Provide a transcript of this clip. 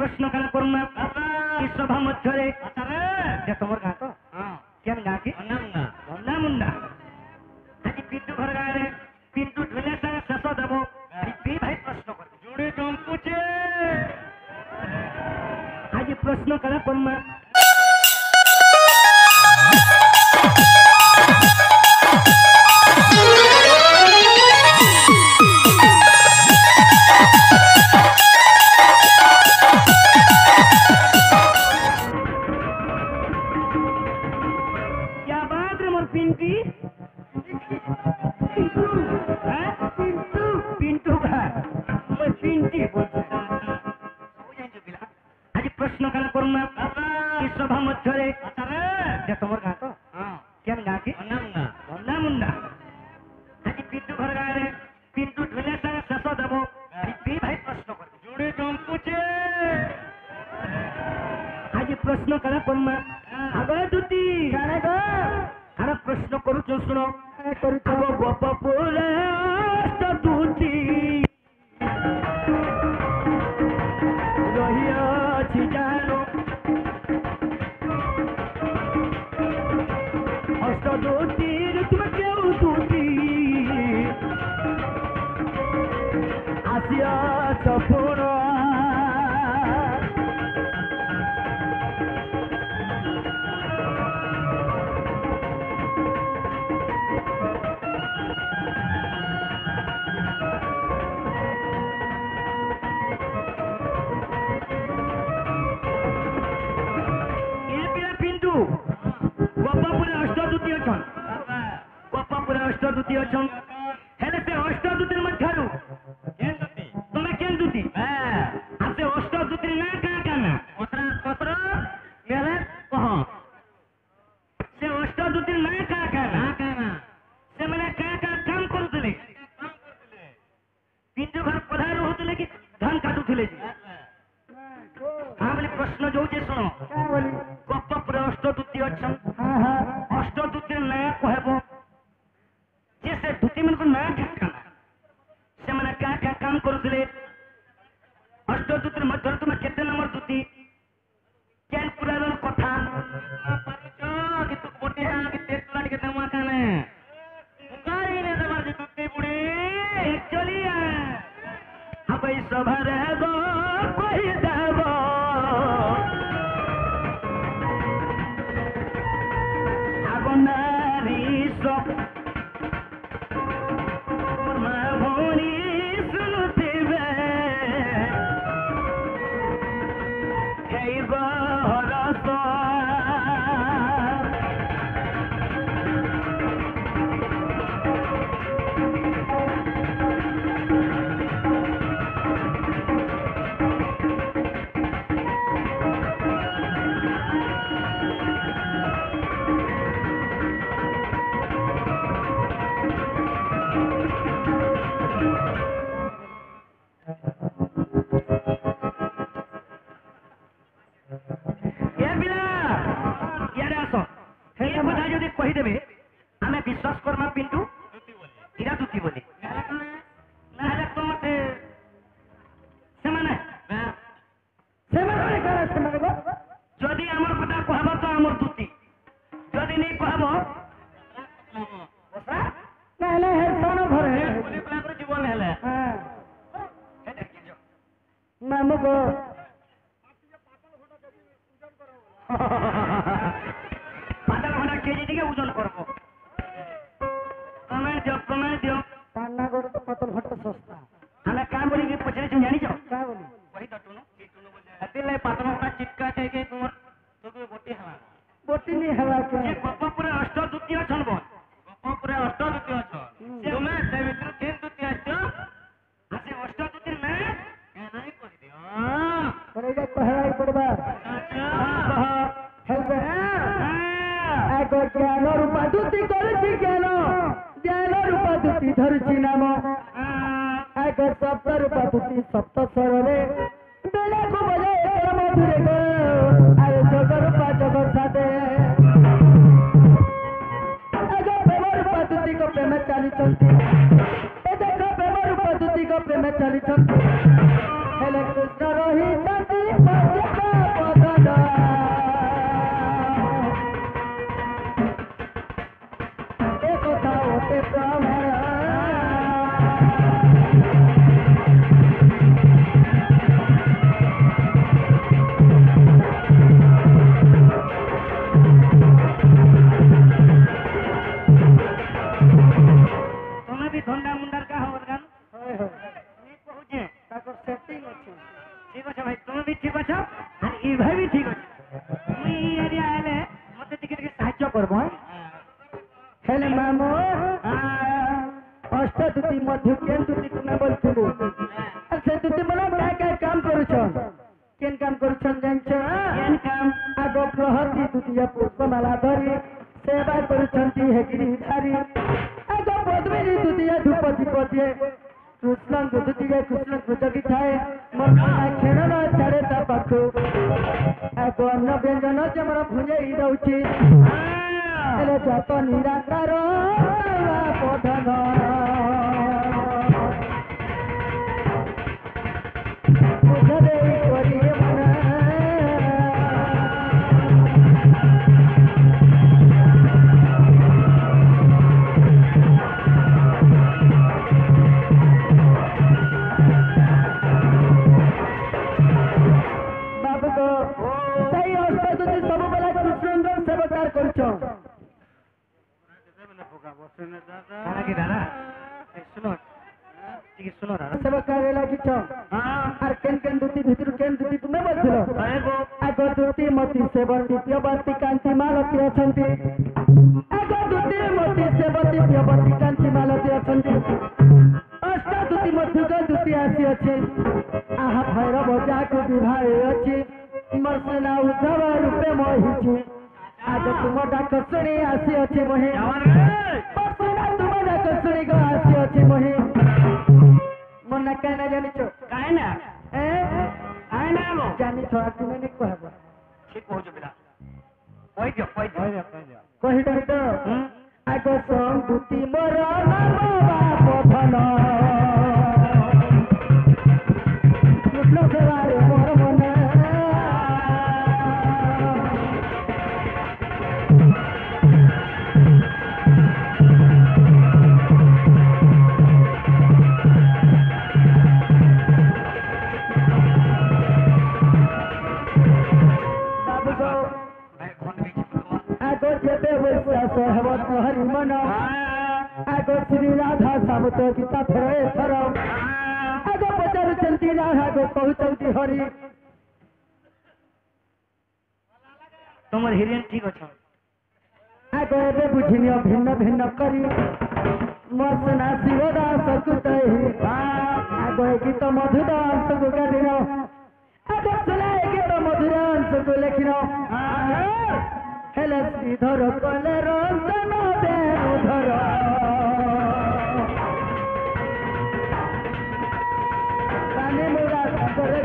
प्रश्न कला करूना इस सभा मध्य रे तुम गाँ तो केन गाँ की गंगा मुंडा आज पिंटू घर गाँ रे पिंटू ढुले संगे शेष देव भाई प्रश्न कर जोड़े जंपुचे आज प्रश्न कला करूना प्रश्न कला करूना आगे दुती प्रश्न करू शुण गोपपुर दूती रही जानो अष्टदूती तुम क्यों दूती आसिया चपुर अष्टदूती अच्छा से अष्टदूती मध्य तुम्हें केन दूती से अष्टदूती ना क्या ना पत्र कह से अष्टदूती ना क्या से मैंने क्या काम करुले पिंटू घर पधार होते कि धान काटुले हाँ बोले प्रश्न जो शुण गोपपुर अष्टदूती अच्छा अष्टदूती ना कहब जैसे दूती मन को ना क्या से मैंने क्या काम करुले अष्टदूती मध्य तुम केते नंबर दूती क्या पुराण कथा सभा आगो नारी सब कहीदेवे आम विश्वास करमा पिंटू इरा दूती बोली तुम जदि आमर कथा कहब तो आमर दूती जदि नहीं कहब जीवन हेले पातल घंटा केजी टे ओजन करब प्रमाण दियो पाना गोड़ तो पातल घंटा सस्ता हमें क्या बोली पचारे जानी क्या बोली वही तो टुनु पातल घंटा चिटका चाहिए तुम तो बोटी नहीं हवा गोपपुर अष्टदूती अच्छा गोपपुर अष्टदूती अच्छा तुम्हें से भर केन दूती आसे अष्टदूती में नहीं कर दियो कहवाई पड़वा ज्ञान रूपा दूती ज्ञान ज्ञान रूपा दूती धरुची नाम आग सप्त रूपा दूती सप्त स्वर बेला को बजाय मधुरे आय जग रूपा जगत साधे आग प्रेम रूपा दूती को प्रेम चली प्रेम रूपा दूती को प्रेम चली कृष्ण रही ঠিক আছে ভাই তুমি ବି ঠিক ଅଛ আর ই ভাই ବି ঠিক ଅଛି মুই ই এরিয়া আইলে মতে টিকে টিকে সাহায্য করব हेले मामो अष्टदूती मध्य केन दूती तुमे बोलथिबो से दूती बोला काय काम करूछन केन काम करूछन जानछ কেন কাম आगो प्रहरी दूतिया पुष्पमाला धरी सेवा करूछंती हेगिरी धारी आगो पद्मिनी दूतिया धूप दीप दिए कृष्ण दूतिया कृष्ण जगी थाए मर्दना खेणन छाड़े ता पाखु आगो अन्न व्यंजन जमर भुंजेई दउछि एले जात निराकार पधन बुझदे करिए मन बाबू को सही अष्टदूती सब बेला कृष्ण सेवकार करछ কানা কি দাদা এই শুনো ঠিক শুনো দাদা सेवकार लागिछ হ্যাঁ आर केन केन दूती भितर केन दूती तुमे बोलथिलो আরে গো आगो दूती मती सेवती प्यवती कांति मालती अछंती आगो दूती मती सेवती प्यवती कांति मालती अछंती अष्ट दूती मध्य दूती आसी अछि आहा भैरव जाको विवाह अछि मर्सना उद्धव रूपे मोहिछि आज तुम डाक सुनी आसी अछि मोहि যাওয়ার রে मर्सना तुम डाक सुनी गो आसी अछि मोहि मना काना जानिछो কাই না ए কাই না গো जानिछो आ तुमे ने कहबो ঠিক কইছো বিলা কই দিও कहि देबी तो आगो संगुति मोर नाम पधन कृष्ण सेवारे मोर मन बाबू को ভাই কোন দিকে তোমার आगो जेबे विश्वास हेबत हरि मन आगो श्री राधा सामत गीता फेरे थर आगो पचारुचंती राधा गो कहउचंती हरि তোমার হিরিয়ন ঠিক আছে आगो एबे बुझिनियो भिन्न भिन्न करी मसना शिवदास कुतहि आगो गीत मधुदास को गादिनो आगो सुनाए गीत मधुदास को लेखिनो हेले श्रीधर कले रंजन बेरुधर काने मुरा करे